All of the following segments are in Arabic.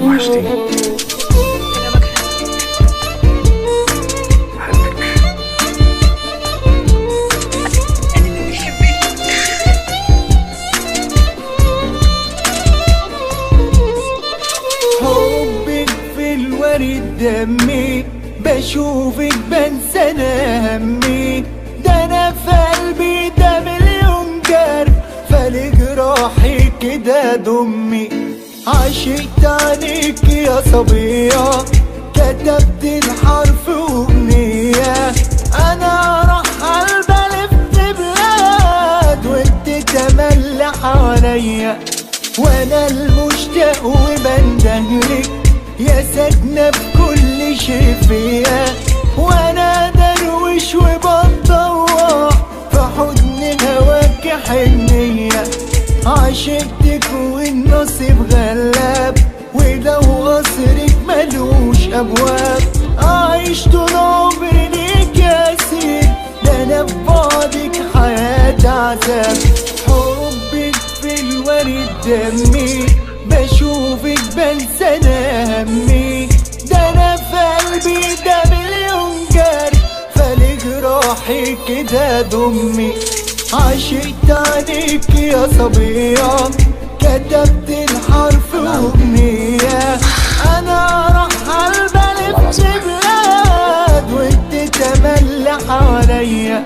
وحشتيني. حبك في الورد دمي، بشوفك بنسى انا همي، ده انا في قلبي ده مليون جرح، فلجراحي كده دمي. عشقت عليك يا صبية، كتبت الحرف أغنية، أنا راح البلف بلاد وانت تملي حواليا، وانا المشتاق وبندهلك يا ساكنة بكل شي فيا، وانا درويش وبتطوع في حضن هواك حنية. عشقتك والنصيب غلاب، ولو قصرك ملوش ابواب، اعيش طول عمري ليك يا سيد، ده انا ببعدك حياتي عذاب. حبك في الورد دمي، بشوفك بنسى انا همي، ده انا في قلبي ده مليون جرح، فلجراحي كده دمي. عشقت عليك يا صبية، كتبت الحرف أغنية، أنا راح البلف بلاد وانت تملي حواليا.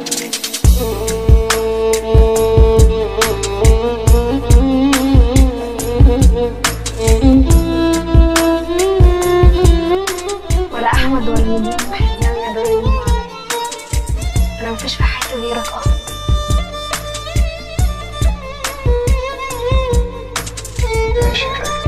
ولا احمد ولا نجيب وحزام يقدروا يلوموا عليا، انا مفيش في حياتي غيرك اصلا. ماشي يا راجل.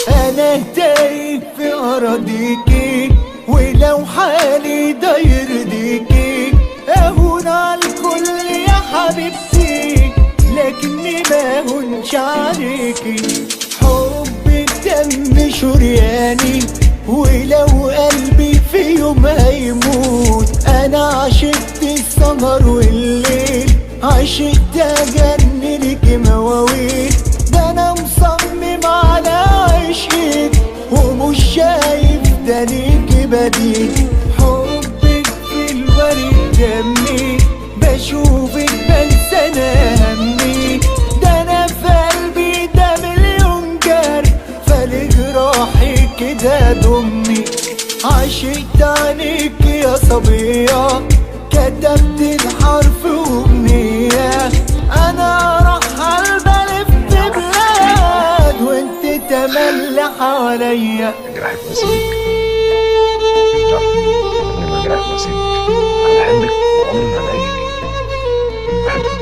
أنا تايه في أراضيكي، ولو حالي ده يرضيكي، أهون على الكل يا حبيبتي، لكني ما هونش عليكي. حبك دم شرياني، ولو قلبي في يوم هيموت، أنا عشقت السهر والليل، عشقت أجنلك مواويل، ده أنا مصمم على عشقك ومش شايف ده ليكي بديل. حبك في الورد دمي، بشوفك بنسى انا همي، ده انا في قلبي ده مليون جرح، فلجراحي كده دمي. عشقت عليك يا صبية، كتبت الحرف أغنية، أنا راح البلف بلاد وانت تملي حواليا. جرحك نسيبك. لا، قبل ما جرحك نسيبك، أنا بحبك وعمري ما هلاقيك. بحبك.